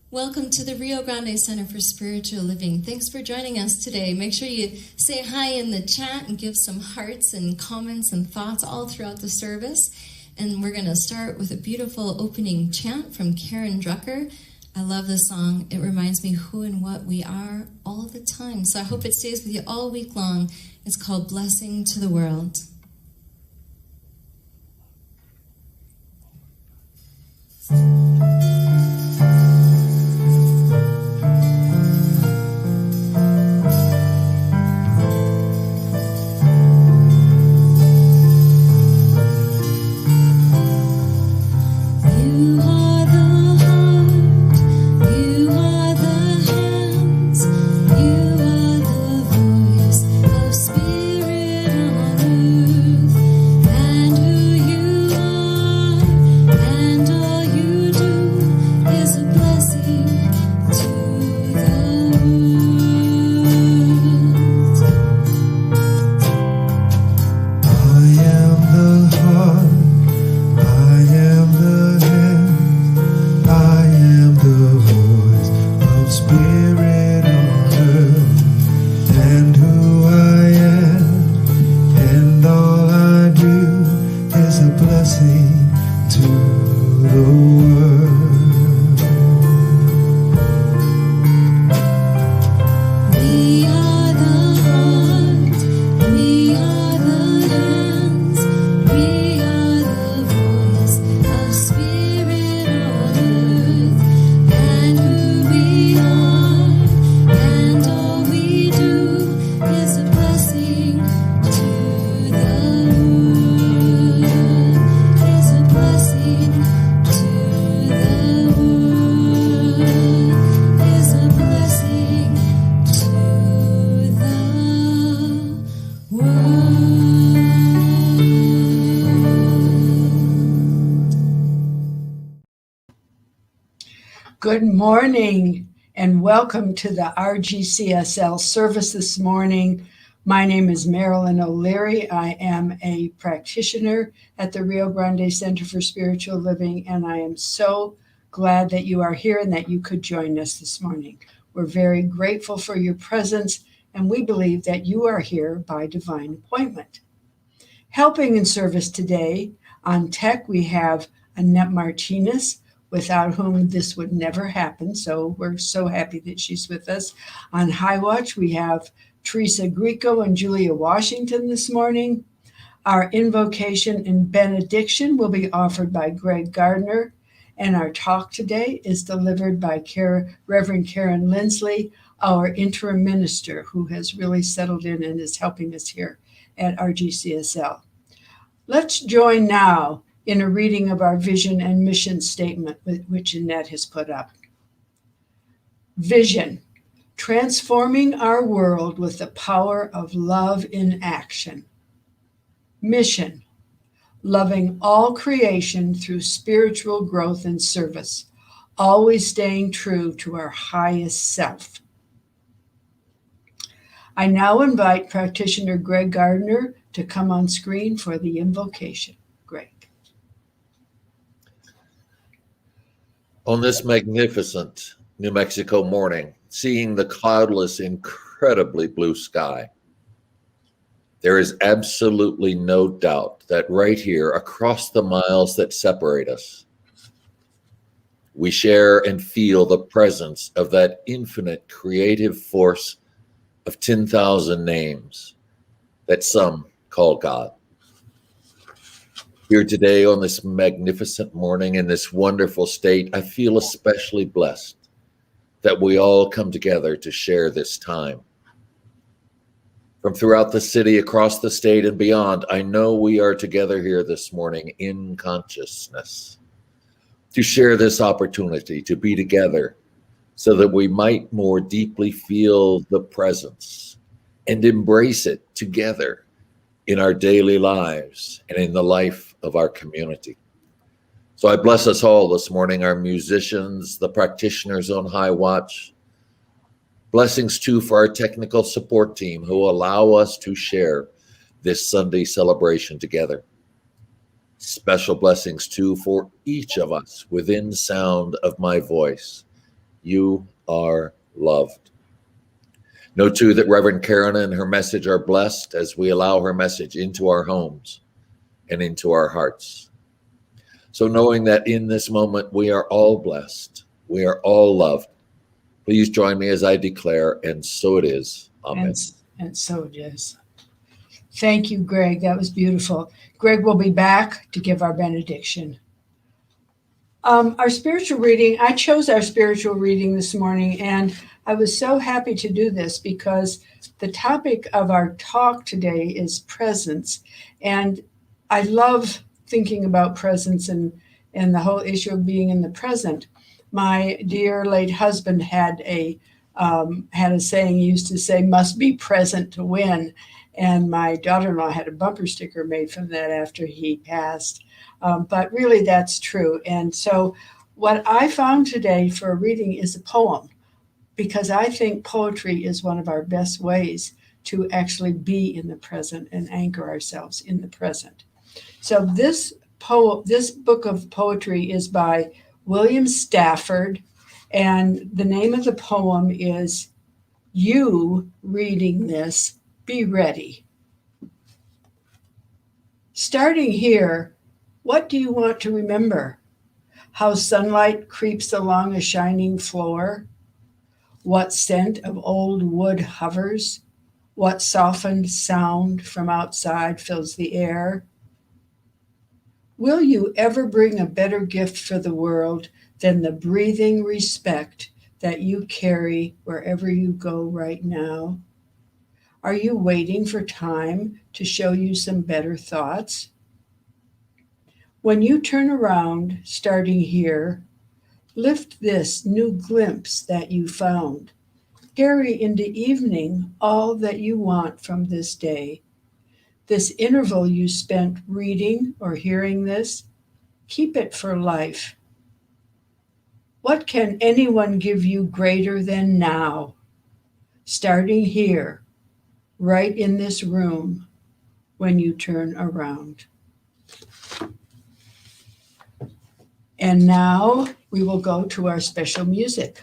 Welcome to the Rio Grande Center for Spiritual Living. Thanks for joining us today. Make sure you say hi in the chat and give some hearts and comments and thoughts all throughout the service. And we're going to start with a beautiful opening chant from Karen Drucker. I love this song. It reminds me who and what we are all the time. So I hope it stays with you all week long. It's called Blessing to the World. Good morning and welcome to the RGCSL service this morning. My name is Marilyn O'Leary. I am a practitioner at the Rio Grande Center for Spiritual Living, and I am so glad that you are here and that you could join us this morning. We're very grateful for your presence, and we believe that you are here by divine appointment. Helping in service today on tech, we have Annette Martinez, without whom this would never happen. So we're so happy that she's with us. On High Watch, we have Teresa Greco and Julia Washington this morning. Our invocation and benediction will be offered by Greg Gardner. And our talk today is delivered by Reverend Karen Lindsley, our interim minister, who has really settled in and is helping us here at RGCSL. Let's join now in a reading of our vision and mission statement, which Annette has put up. Vision, transforming our world with the power of love in action. Mission, loving all creation through spiritual growth and service, always staying true to our highest self. I now invite practitioner Greg Gardner to come on screen for the invocation. Greg. On this magnificent New Mexico morning, seeing the cloudless, incredibly blue sky, there is absolutely no doubt that right here, across the miles that separate us, we share and feel the presence of that infinite creative force of 10,000 names that some call God. Here today on this magnificent morning in this wonderful state, I feel especially blessed that we all come together to share this time. From throughout the city, across the state, and beyond, I know we are together here this morning in consciousness to share this opportunity to be together so that we might more deeply feel the presence and embrace it together in our daily lives and in the life of our community. So I bless us all this morning, our musicians, the practitioners on High Watch. Blessings too for our technical support team who allow us to share this Sunday celebration together. Special blessings too for each of us within sound of my voice. You are loved. Know too that Reverend Karen and her message are blessed as we allow her message into our homes and into our hearts. So knowing that in this moment we are all blessed, we are all loved, please join me as I declare, and so it is. Amen. And so it is. Thank you, Greg. That was beautiful. Greg will be back to give our benediction. Our spiritual reading, I chose our spiritual reading this morning, and I was so happy to do this because the topic of our talk today is presence. And I love thinking about presence and the whole issue of being in the present. My dear late husband had a saying he used to say, "Must be present to win." And my daughter-in-law had a bumper sticker made from that after he passed. But really, that's true. And so what I found today for a reading is a poem, because I think poetry is one of our best ways to actually be in the present and anchor ourselves in the present. So this book of poetry is by William Stafford, and the name of the poem is "You Reading This, Be Ready." Starting here, what do you want to remember? How sunlight creeps along a shining floor? What scent of old wood hovers? What softened sound from outside fills the air? Will you ever bring a better gift for the world than the breathing respect that you carry wherever you go right now? Are you waiting for time to show you some better thoughts? When you turn around, starting here, lift this new glimpse that you found. Carry into evening all that you want from this day. This interval you spent reading or hearing this, keep it for life. What can anyone give you greater than now? Starting here, right in this room, when you turn around. And now we will go to our special music.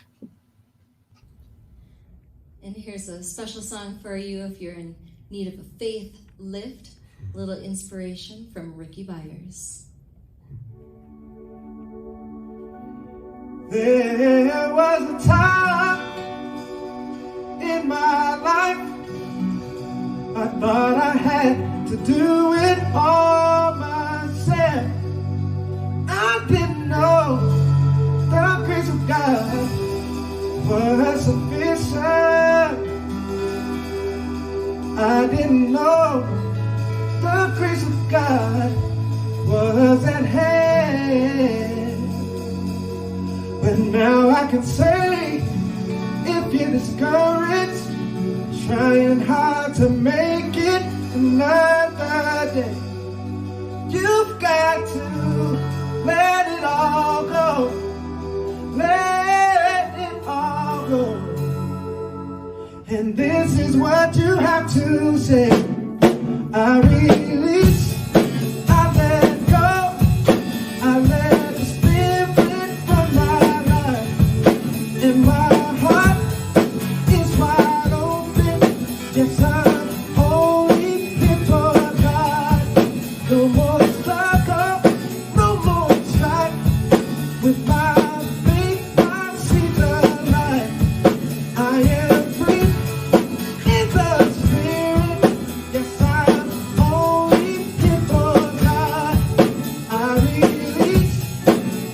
And here's a special song for you if you're in need of a faith lift, a little inspiration from Ricky Byers. There was a time in my life I thought I had to do it all myself. I didn't know the grace of God was sufficient. I didn't know the grace of God was at hand. But now I can say, if you're discouraged, trying hard to make it another day, you've got to let it all go. Let it all go. And this is what you have to say. I release, I let go, I let the Spirit from my life. And my heart is wide open. Yes, I'm only before God. No more struggle, no more strife. With my faith, I see the light. I am free in the Spirit. Yes, I'm only before God. I release,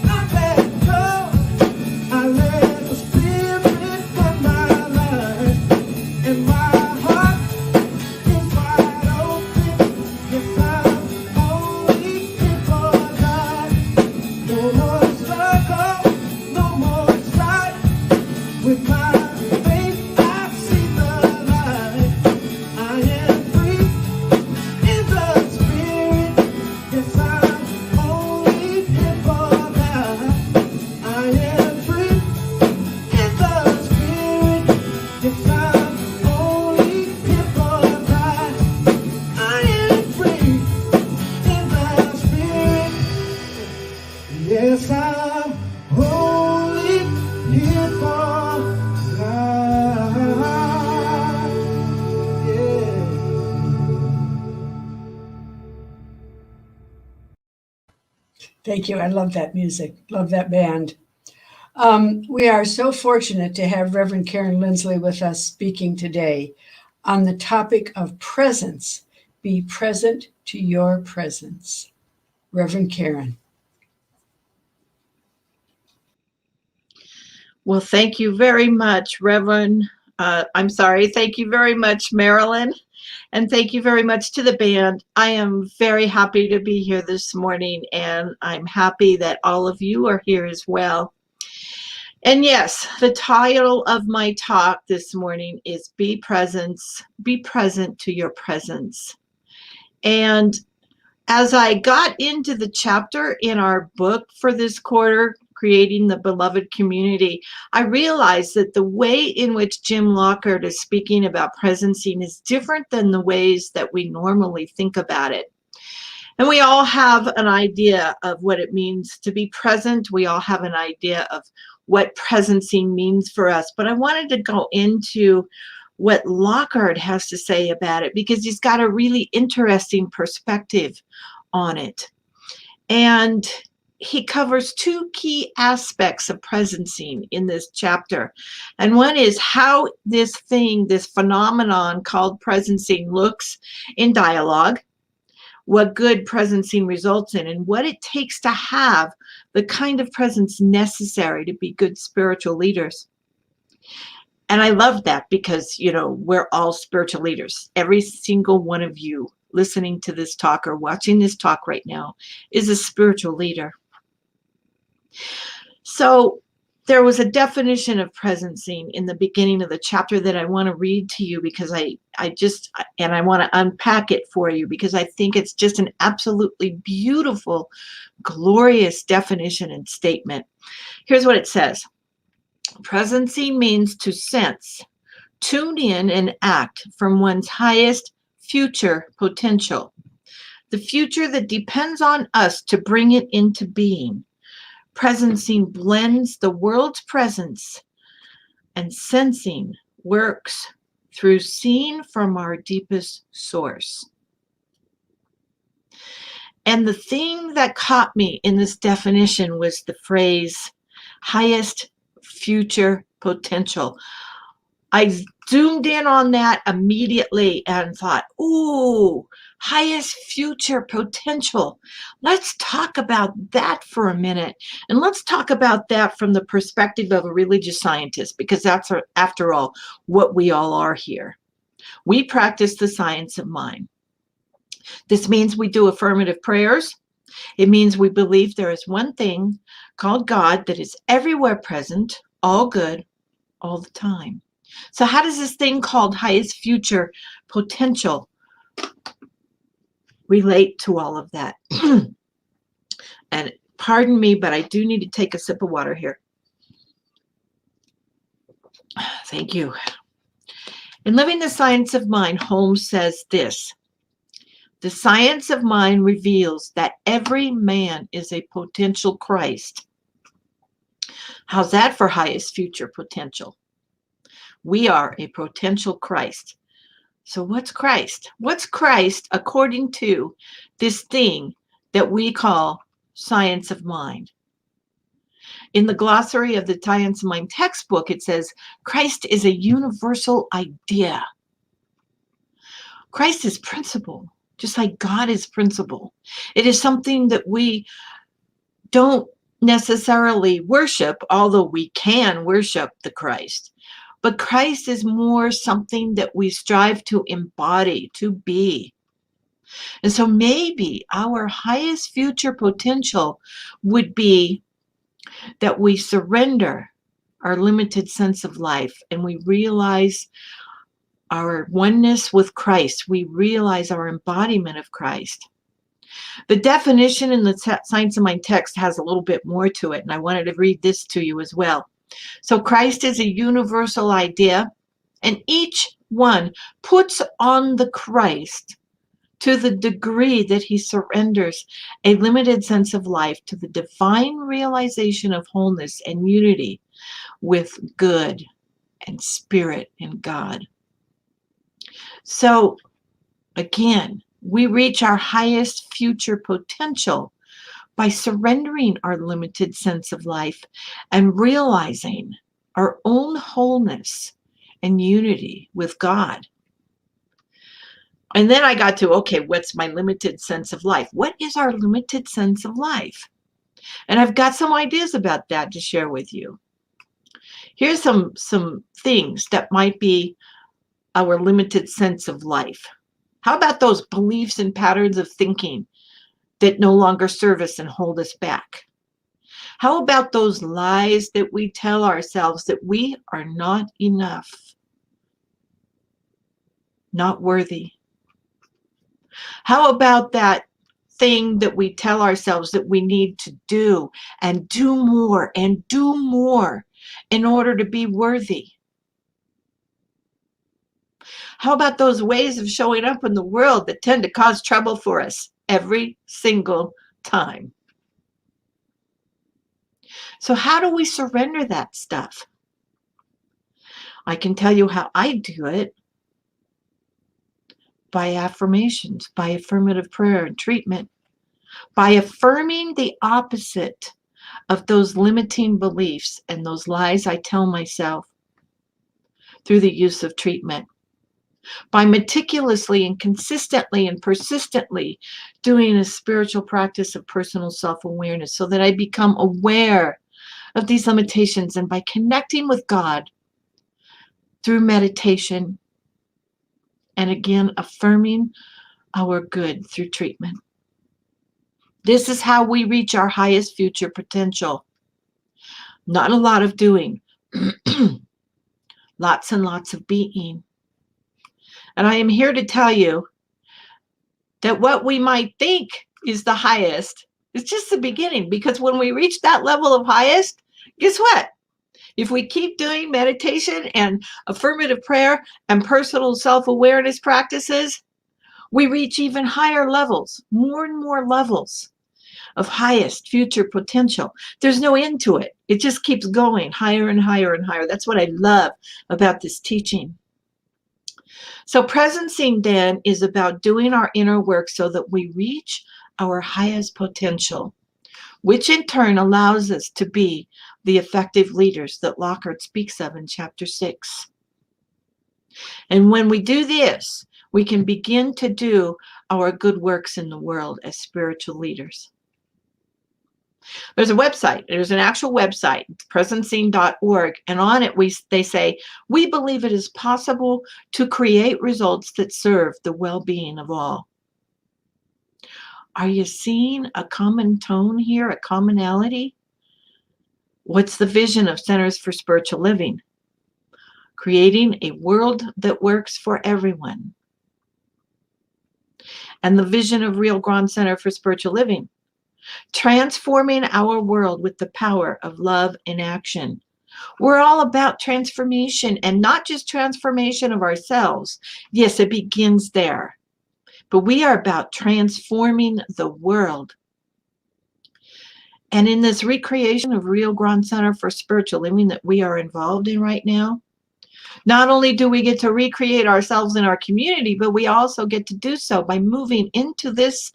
I let go, I let the Spirit from my life. And my heart is wide open. Yes, I'm only before God. No more struggle, no more strife. With my faith, I see the light. I am free in the Spirit. Yes, I'm only before God. I am free in the Spirit. Yes, I'm only before God. I am free in the Spirit. Yes, I'm only here for Thank you. I love that music. Love that band. We are so fortunate to have Reverend Karen Lindsley with us speaking today on the topic of presence. Be present to your presence. Reverend Karen. Well, thank you very much, Reverend. Thank you very much, Marilyn. And thank you very much to the band. I am very happy to be here this morning, and I'm happy that all of you are here as well. And yes, the title of my talk this morning is Be Present to Your Presence. And as I got into the chapter in our book for this quarter, Creating the Beloved Community, I realized that the way in which Jim Lockard is speaking about presencing is different than the ways that we normally think about it. And we all have an idea of what it means to be present. We all have an idea of what presencing means for us. But I wanted to go into what Lockard has to say about it, because he's got a really interesting perspective on it. And he covers two key aspects of presencing in this chapter. And one is how this phenomenon called presencing looks in dialogue, what good presencing results in, and what it takes to have the kind of presence necessary to be good spiritual leaders. And I love that because, we're all spiritual leaders. Every single one of you listening to this talk or watching this talk right now is a spiritual leader. So there was a definition of presencing in the beginning of the chapter that I want to read to you, because I want to unpack it for you, because I think it's just an absolutely beautiful, glorious definition and statement. Here's what it says. Presencing means to sense, tune in, and act from one's highest future potential. The future that depends on us to bring it into being. Presencing blends the world's presence, and sensing works through seeing from our deepest source. And the thing that caught me in this definition was the phrase, highest future potential. I zoomed in on that immediately and thought, ooh, highest future potential. Let's talk about that for a minute. And let's talk about that from the perspective of a religious scientist, because that's, after all, what we all are here. We practice the science of mind. This means we do affirmative prayers. It means we believe there is one thing called God that is everywhere present, all good, all the time. So how does this thing called highest future potential relate to all of that? And pardon me, but I do need to take a sip of water here. Thank you. In Living the Science of Mind, Holmes says this: the science of mind reveals that every man is a potential Christ. How's that for highest future potential? We are a potential Christ. So what's Christ? What's Christ according to this thing that we call science of mind? In the glossary of the Science of Mind textbook, it says, Christ is a universal idea. Christ is principle, just like God is principle. It is something that we don't necessarily worship, although we can worship the Christ. But Christ is more something that we strive to embody, to be. And so maybe our highest future potential would be that we surrender our limited sense of life and we realize our oneness with Christ. We realize our embodiment of Christ. The definition in the Science of Mind text has a little bit more to it, and I wanted to read this to you as well. So Christ is a universal idea, and each one puts on the Christ to the degree that he surrenders a limited sense of life to the divine realization of wholeness and unity with good and spirit and God. So again, we reach our highest future potential by surrendering our limited sense of life and realizing our own wholeness and unity with God. And then I got to, okay, what's my limited sense of life? What is our limited sense of life? And I've got some ideas about that to share with you. Here's some things that might be our limited sense of life. How about those beliefs and patterns of thinking that no longer serve us and hold us back? How about those lies that we tell ourselves that we are not enough, not worthy? How about that thing that we tell ourselves that we need to do and do more and do more in order to be worthy? How about those ways of showing up in the world that tend to cause trouble for us every single time? So how do we surrender that stuff? I can tell you how I do it. By affirmations, by affirmative prayer and treatment, by affirming the opposite of those limiting beliefs and those lies I tell myself through the use of treatment, by meticulously and consistently and persistently doing a spiritual practice of personal self-awareness so that I become aware of these limitations, and by connecting with God through meditation, and again, affirming our good through treatment. This is how we reach our highest future potential. Not a lot of doing, lots and lots of being. And I am here to tell you that what we might think is the highest is just the beginning, because when we reach that level of highest, guess what? If we keep doing meditation and affirmative prayer and personal self-awareness practices, we reach even higher levels, more and more levels of highest future potential. There's no end to it. It just keeps going higher and higher and higher. That's what I love about this teaching. So presencing then is about doing our inner work so that we reach our highest potential, which in turn allows us to be the effective leaders that Lockhart speaks of in chapter 6. And when we do this, we can begin to do our good works in the world as spiritual leaders. There's a website. There's an actual website, presencing.org, and on it they say, we believe it is possible to create results that serve the well-being of all. Are you seeing a common tone here, a commonality? What's the vision of Centers for Spiritual Living? Creating a world that works for everyone. And the vision of Rio Grande Center for Spiritual Living? Transforming our world with the power of love in action. We're all about transformation, and not just transformation of ourselves. Yes, it begins there. But we are about transforming the world. And in this recreation of Rio Grande Center for Spiritual Living that we are involved in right now, not only do we get to recreate ourselves in our community, but we also get to do so by moving into this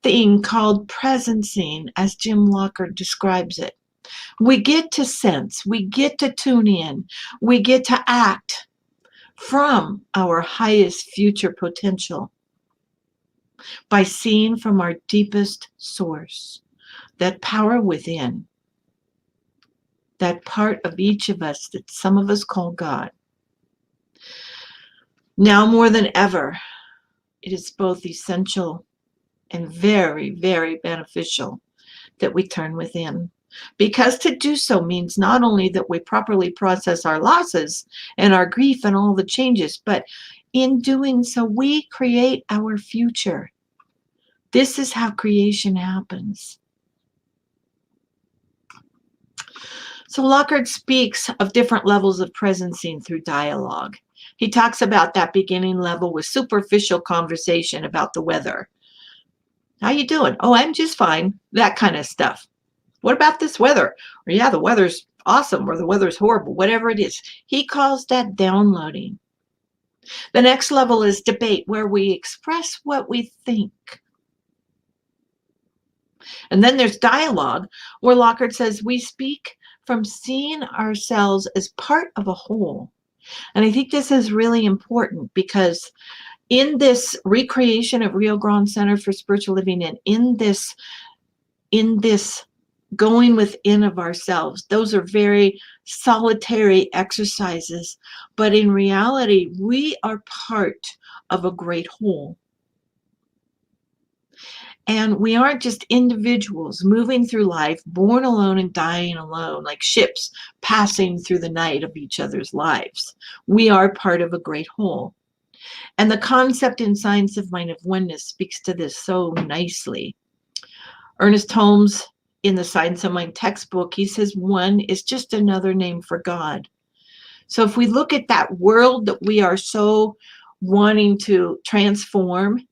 thing called presencing, as Jim Lockhart describes it. We get to sense, we get to tune in, we get to act from our highest future potential by seeing from our deepest source, that power within, that part of each of us that some of us call God. Now more than ever, it is both essential and very, very beneficial that we turn within. Because to do so means not only that we properly process our losses and our grief and all the changes, but in doing so, we create our future. This is how creation happens. So Lockhart speaks of different levels of presencing through dialogue. He talks about that beginning level with superficial conversation about the weather. How you doing? Oh, I'm just fine. That kind of stuff. What about this weather? Or yeah, the weather's awesome, or the weather's horrible, whatever it is. He calls that downloading. The next level is debate, where we express what we think. And then there's dialogue, where Lockhart says we speak from seeing ourselves as part of a whole. And I think this is really important, because in this recreation of Rio Grande Center for Spiritual Living, and in this going within of ourselves, those are very solitary exercises, but in reality, we are part of a great whole. And we aren't just individuals moving through life, born alone and dying alone, like ships passing through the night of each other's lives. We are part of a great whole. And the concept in Science of Mind of Oneness speaks to this so nicely. Ernest Holmes, in the Science of Mind textbook, he says one is just another name for God. So if we look at that world that we are so wanting to transform,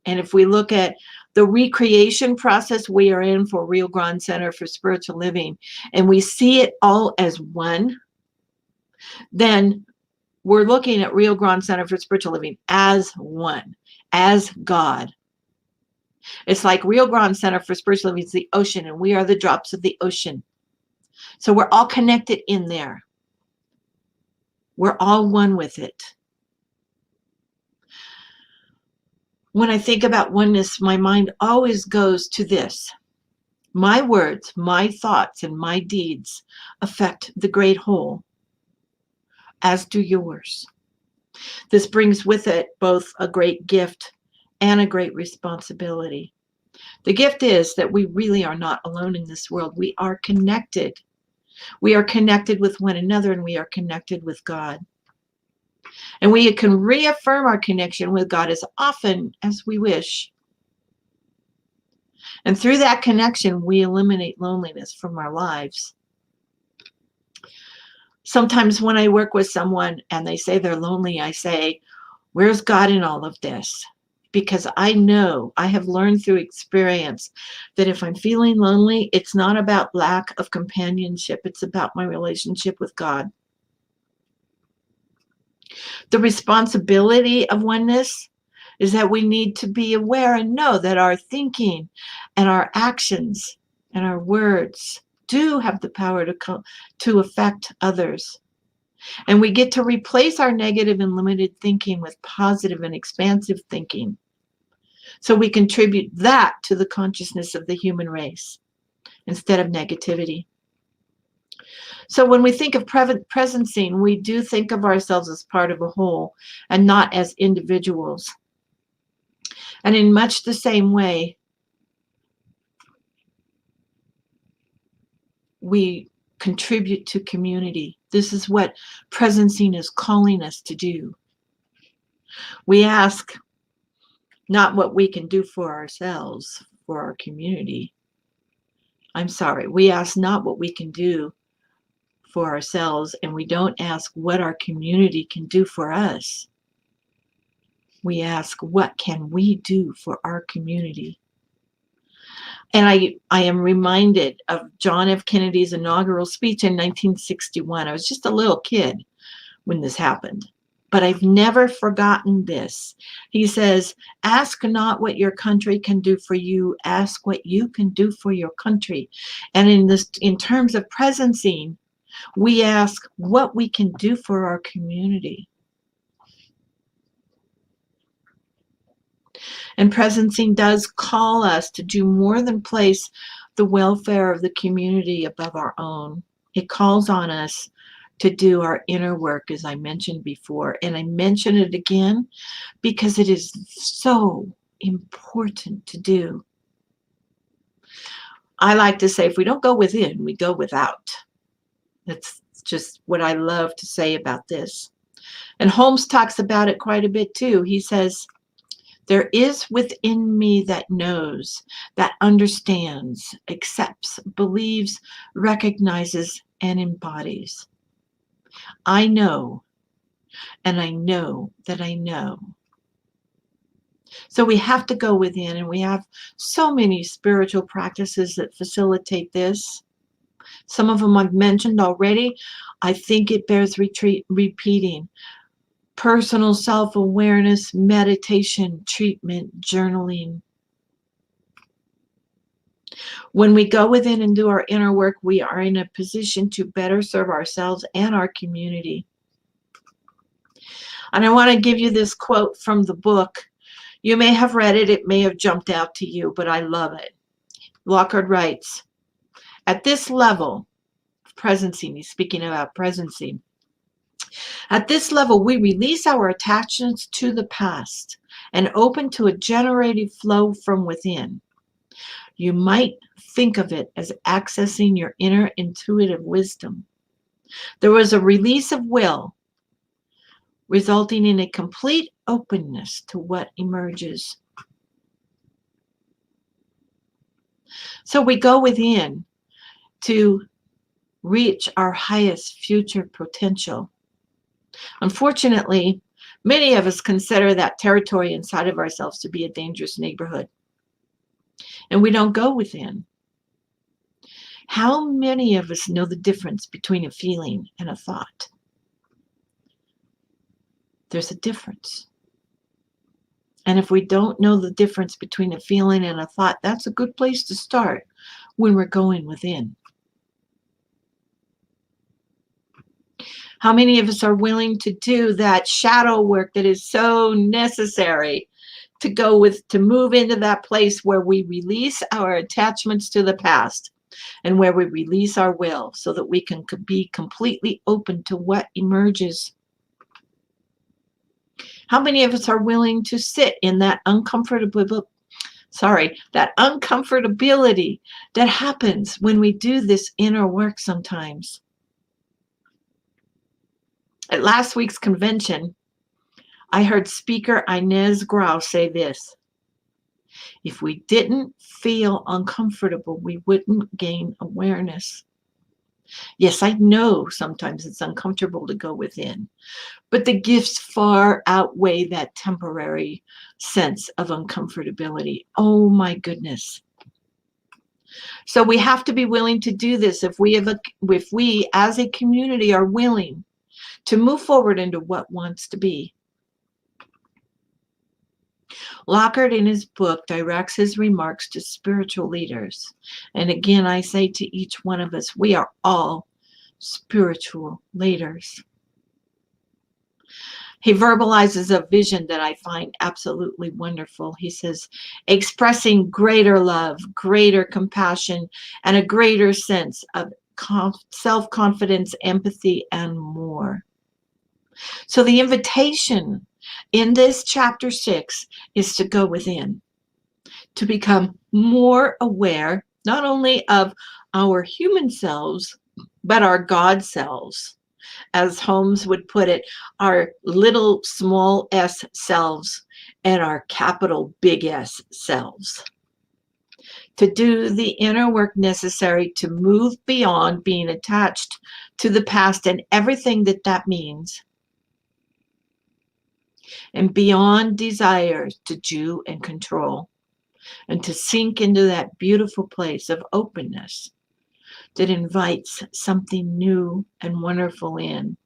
and if we look at the recreation process we are in for Rio Grande Center for Spiritual Living, and we see it all as one, then we're looking at Rio Grande Center for Spiritual Living as one, as God. It's like Rio Grande Center for Spiritual Living is the ocean, and we are the drops of the ocean. So we're all connected in there. We're all one with it. When I think about oneness, my mind always goes to this. My words, my thoughts, and my deeds affect the great whole, as do yours. This brings with it both a great gift and a great responsibility. The gift is that we really are not alone in this world. We are connected. We are connected with one another, and we are connected with God. And we can reaffirm our connection with God as often as we wish. And through that connection, we eliminate loneliness from our lives. Sometimes when I work with someone and they say they're lonely, I say, where's God in all of this? Because I know, I have learned through experience that if I'm feeling lonely, it's not about lack of companionship. It's about my relationship with God. The responsibility of oneness is that we need to be aware and know that our thinking and our actions and our words do have the power to affect others. And we get to replace our negative and limited thinking with positive and expansive thinking, so we contribute that to the consciousness of the human race instead of negativity. So when we think of presencing, we do think of ourselves as part of a whole and not as individuals. And in much the same way, we contribute to community. This is what presencing is calling us to do. We ask not what we can do for ourselves, for our community. We ask not what we can do for ourselves, and we don't ask what our community can do for us. We ask, what can we do for our community? And I am reminded of John F. Kennedy's inaugural speech in 1961. I was just a little kid when this happened, but I've never forgotten this. He says, ask not what your country can do for you, ask what you can do for your country. And in terms of presencing, we ask what we can do for our community. And presencing does call us to do more than place the welfare of the community above our own. It calls on us to do our inner work, as I mentioned before. And I mention it again because it is so important to do. I like to say, if we don't go within, we go without. That's just what I love to say about this. And Holmes talks about it quite a bit too. He says, there is within me that knows, that understands, accepts, believes, recognizes, and embodies. I know, and I know that I know. So we have to go within, and we have so many spiritual practices that facilitate this. Some of them I've mentioned already. I think it bears repeating. Personal self-awareness, meditation, treatment, journaling. When we go within and do our inner work, we are in a position to better serve ourselves and our community. And I want to give you this quote from the book. You may have read it, it may have jumped out to you, but I love it. Lockhart writes, at this level of presency, he's speaking about presency, at this level, we release our attachments to the past and open to a generative flow from within. You might think of it as accessing your inner intuitive wisdom. There was a release of will, resulting in a complete openness to what emerges. So we go within to reach our highest future potential. Unfortunately, many of us consider that territory inside of ourselves to be a dangerous neighborhood, and we don't go within. How many of us know the difference between a feeling and a thought? There's a difference. And if we don't know the difference between a feeling and a thought, that's a good place to start when we're going within. How many of us are willing to do that shadow work that is so necessary to move into that place where we release our attachments to the past and where we release our will so that we can be completely open to what emerges? How many of us are willing to sit in that uncomfortability that happens when we do this inner work sometimes? At last week's convention, I heard speaker Inez Grau say this: if we didn't feel uncomfortable, we wouldn't gain awareness. Yes, I know sometimes it's uncomfortable to go within, but the gifts far outweigh that temporary sense of uncomfortability. Oh my goodness. So we have to be willing to do this. If we as a community are willing to move forward into what wants to be. Lockhart in his book directs his remarks to spiritual leaders. And again, I say to each one of us, we are all spiritual leaders. He verbalizes a vision that I find absolutely wonderful. He says, expressing greater love, greater compassion, and a greater sense of self-confidence, empathy, and more. So the invitation in this chapter 6 is to go within, to become more aware, not only of our human selves, but our God selves. As Holmes would put it, our little small s selves and our capital big S selves. To do the inner work necessary to move beyond being attached to the past and everything that means, and beyond desires to do and control, and to sink into that beautiful place of openness that invites something new and wonderful in,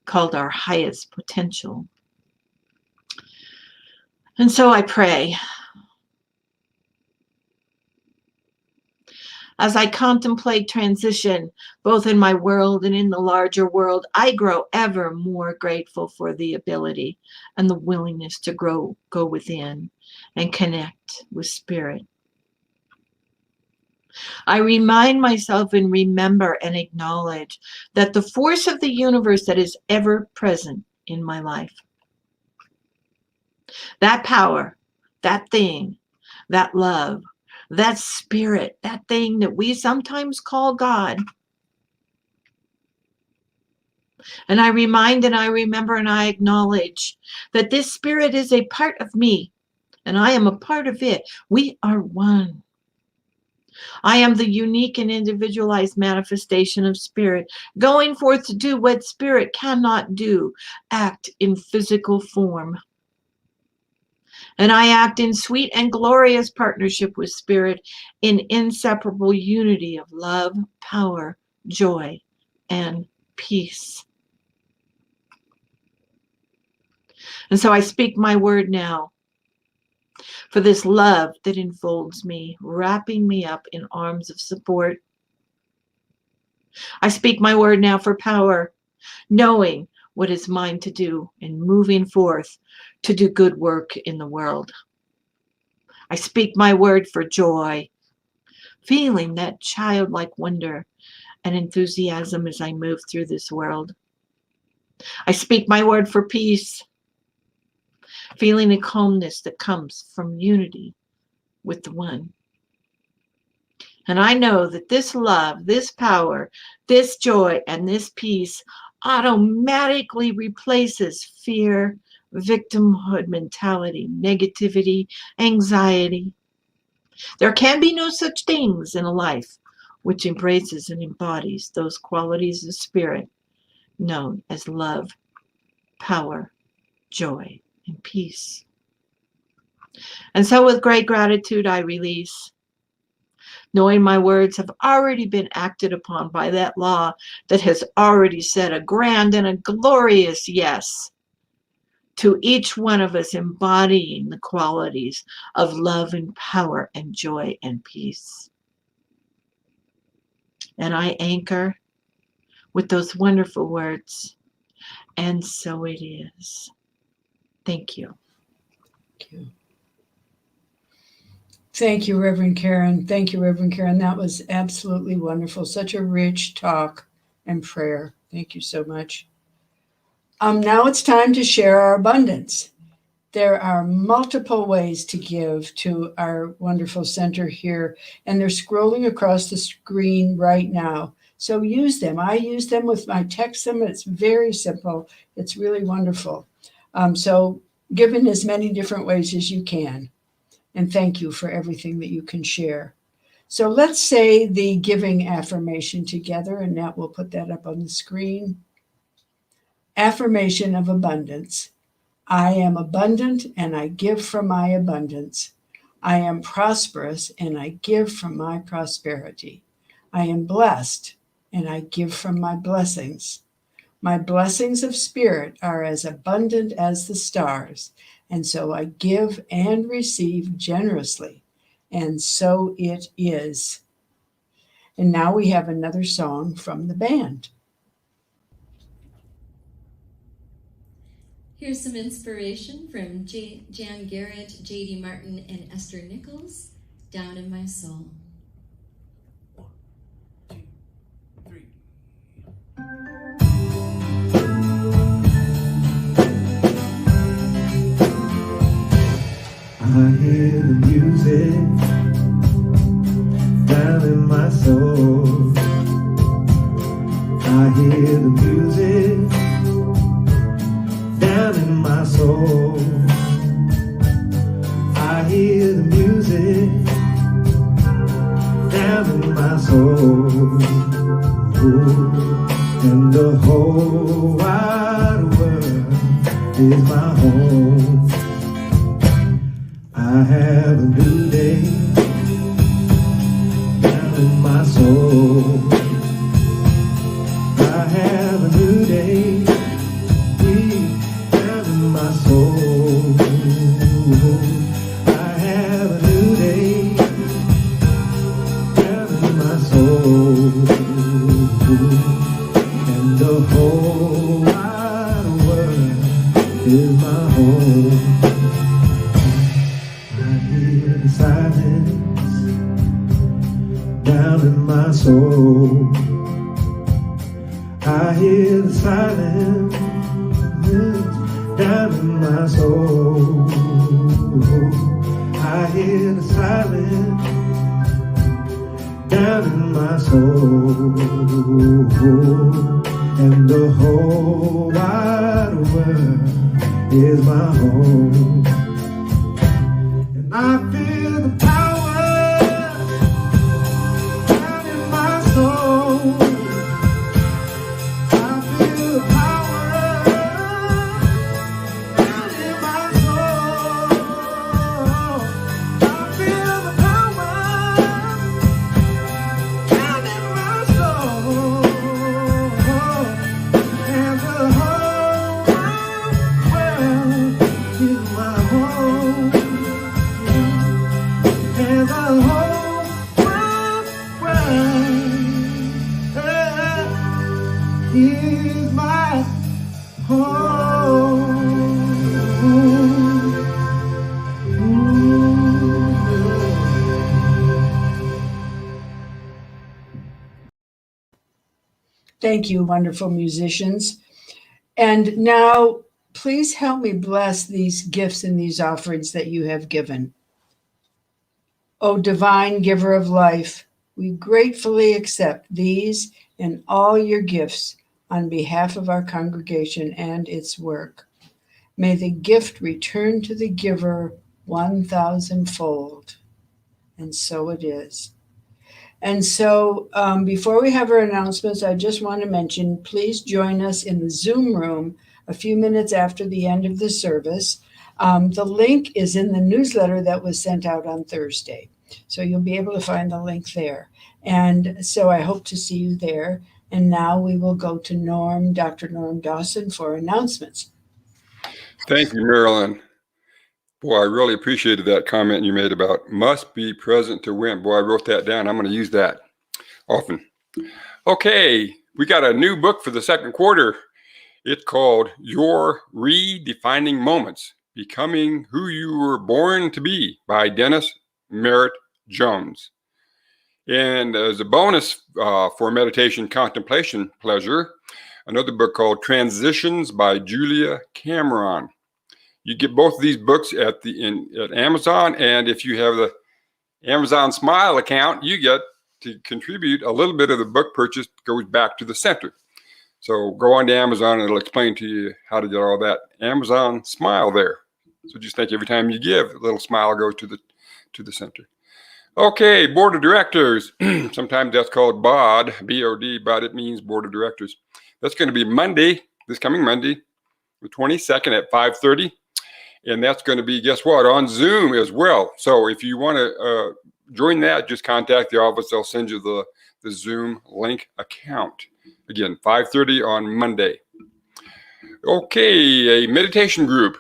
called our highest potential. And so I pray, as I contemplate transition, both in my world and in the larger world, I grow ever more grateful for the ability and the willingness to go within and connect with spirit. I remind myself and remember and acknowledge that the force of the universe that is ever present in my life, that power, that thing, that love, that spirit, that thing that we sometimes call God. And I remind and I remember and I acknowledge that this spirit is a part of me and I am a part of it. We are one. I am the unique and individualized manifestation of spirit, going forth to do what spirit cannot do, act in physical form. And I act in sweet and glorious partnership with spirit in inseparable unity of love, power, joy, and peace. And so I speak my word now. for this love that enfolds me, wrapping me up in arms of support. I speak my word now for power, knowing what is mine to do and moving forth to do good work in the world. I speak my word for joy, feeling that childlike wonder and enthusiasm as I move through this world. I speak my word for peace, feeling a calmness that comes from unity with the one. And I know that this love, this power, this joy, and this peace automatically replaces fear, victimhood mentality, negativity, anxiety. There can be no such things in a life which embraces and embodies those qualities of spirit known as love, power, joy, and peace. And so with great gratitude, I release, knowing my words have already been acted upon by that law that has already said a grand and a glorious yes to each one of us embodying the qualities of love and power and joy and peace. And I anchor with those wonderful words, and so it is. Thank you. Thank you. Thank you, Reverend Karen. Thank you, Reverend Karen. That was absolutely wonderful. Such a rich talk and prayer. Thank you so much. Now it's time to share our abundance. There are multiple ways to give to our wonderful center here, and they're scrolling across the screen right now. So use them. I use them with my text them. It's very simple. It's really wonderful. So give in as many different ways as you can. And thank you for everything that you can share. So let's say the giving affirmation together, and Nat will put that up on the screen. Affirmation of abundance. I am abundant and I give from my abundance. I am prosperous and I give from my prosperity. I am blessed and I give from my blessings. My blessings of spirit are as abundant as the stars, and so I give and receive generously, and so it is. And now we have another song from the band. Here's some inspiration from Jan Garrett, J.D. Martin, and Esther Nichols, Down in My Soul. 1, 2, 3. I hear the music down in my soul. I hear the music down in my soul. I hear the music down in my soul. And the whole wide world is my home. I have a new day down in my soul. I have a new day down in my soul. I have a new day down in my soul. And the whole wide world is my home. Silence down in my soul. I hear the silence down in my soul. I hear the silence down in my soul. And the whole wide world is my home. I feel the power down in my soul. I feel the power down in my soul. I feel the power down in my soul. And the whole world is my home. He's my home. Thank you, wonderful musicians. And now, please help me bless these gifts and these offerings that you have given. O divine giver of life, we gratefully accept these and all your gifts on behalf of our congregation and its work. May the gift return to the giver 1,000-fold. And so it is. And so before we have our announcements, I just want to mention, please join us in the Zoom room a few minutes after the end of the service. The link is in the newsletter that was sent out on Thursday. So you'll be able to find the link there. And so I hope to see you there. And now we will go to Dr. Norm Dawson for announcements. Thank you, Marilyn. Boy, I really appreciated that comment you made about must be present to win. Boy, I wrote that down. I'm going to use that often. Okay, we got a new book for the second quarter. It's called Your Redefining Moments, Becoming Who You Were Born to Be by Dennis Merritt Jones. And as a bonus for meditation contemplation pleasure, another book called Transitions by Julia Cameron. You get both of these books at Amazon, and if you have the Amazon Smile account, you get to contribute a little bit of the book purchase goes back to the center. So go on to Amazon, and it'll explain to you how to get all that Amazon Smile there. So just think every time you give, a little smile goes to the center. Okay, Board of Directors. Sometimes that's called BOD, B-O-D, but it means Board of Directors. That's going to be Monday, this coming Monday, the 22nd at 5:30. And that's going to be, guess what, on Zoom as well. So if you want to join that, just contact the office. They'll send you the Zoom link account. Again, 5:30 on Monday. Okay, a meditation group.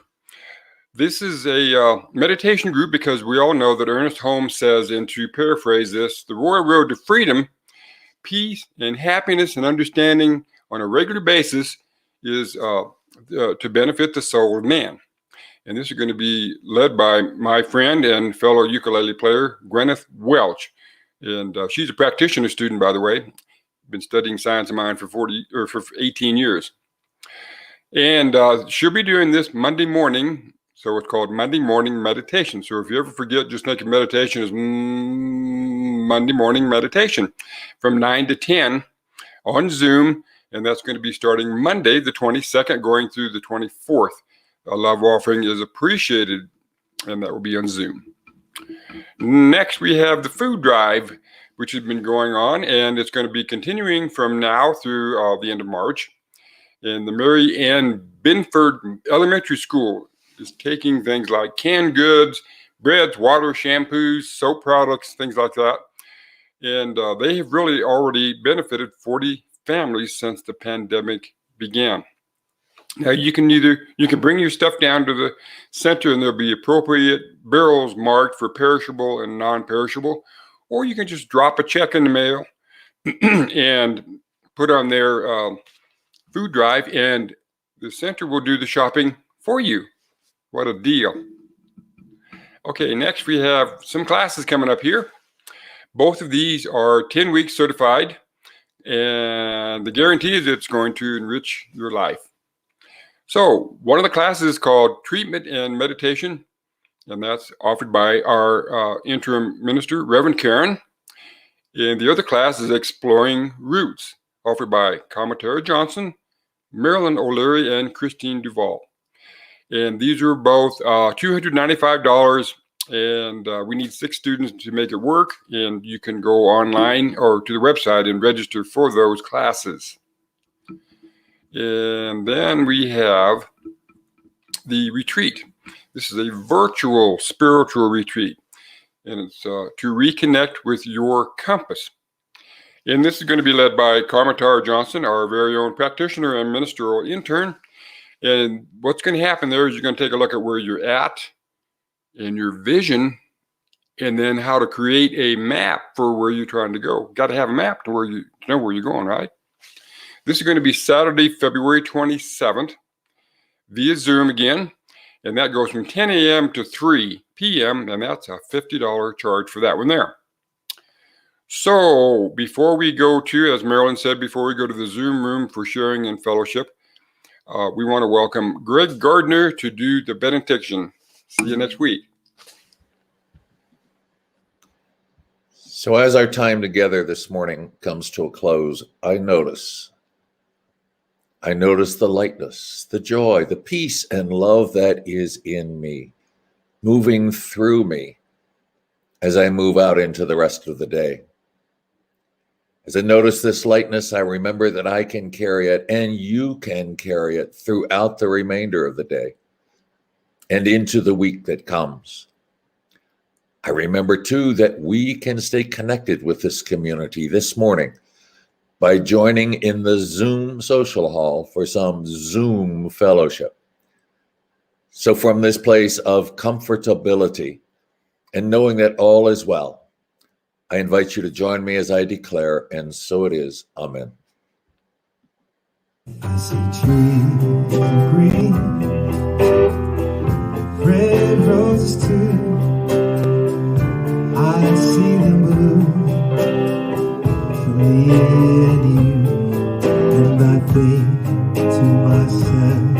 This is a meditation group because we all know that Ernest Holmes says, and to paraphrase this, the royal road to freedom, peace, and happiness and understanding on a regular basis is to benefit the soul of man. And this is going to be led by my friend and fellow ukulele player, Gwyneth Welch. And she's a practitioner student, by the way. Been studying science of mind for 18 years. And she'll be doing this Monday morning. So it's called Monday Morning Meditation. So if you ever forget, just think of meditation as Monday morning meditation from 9 to 10 on Zoom. And that's going to be starting Monday, the 22nd, going through the 24th. A love offering is appreciated, and that will be on Zoom. Next, we have the food drive, which has been going on, and it's going to be continuing from now through the end of March. And the Mary Ann Binford Elementary School is taking things like canned goods, breads, water, shampoos, soap products, things like that. And they have really already benefited 40 families since the pandemic began. Now you can bring your stuff down to the center and there'll be appropriate barrels marked for perishable and non-perishable, or you can just drop a check in the mail and put on their food drive and the center will do the shopping for you. What a deal. Okay, next we have some classes coming up here. Both of these are 10 weeks certified, and the guarantee is it's going to enrich your life. So one of the classes is called Treatment and Meditation, and that's offered by our interim minister, Reverend Karen. And the other class is Exploring Roots, offered by Kamatera Johnson, Marilyn O'Leary, and Christine Duval. And these are both $295, and we need 6 students to make it work. And you can go online or to the website and register for those classes. And then we have the retreat. This is a virtual spiritual retreat, and it's to reconnect with your compass. And this is going to be led by Kamatera Johnson, our very own practitioner and ministerial intern. And what's going to happen there is you're going to take a look at where you're at and your vision, and then how to create a map for where you're trying to go. Got to have a map to know where you're going, right? This is going to be Saturday, February 27th via Zoom again. And that goes from 10 a.m. to 3 p.m. And that's a $50 charge for that one there. So before we go to, as Marilyn said, before we go to the Zoom room for sharing and fellowship, we want to welcome Greg Gardner to do the benediction. See you next week. So as our time together this morning comes to a close, I notice the lightness, the joy, the peace and love that is in me, moving through me as I move out into the rest of the day. As I notice this lightness, I remember that I can carry it and you can carry it throughout the remainder of the day and into the week that comes. I remember too that we can stay connected with this community this morning by joining in the Zoom social hall for some Zoom fellowship. So from this place of comfortability and knowing that all is well, I invite you to join me as I declare, and so it is. Amen. I see trees of green, red roses too. I see them blue for me and you, and I think to myself,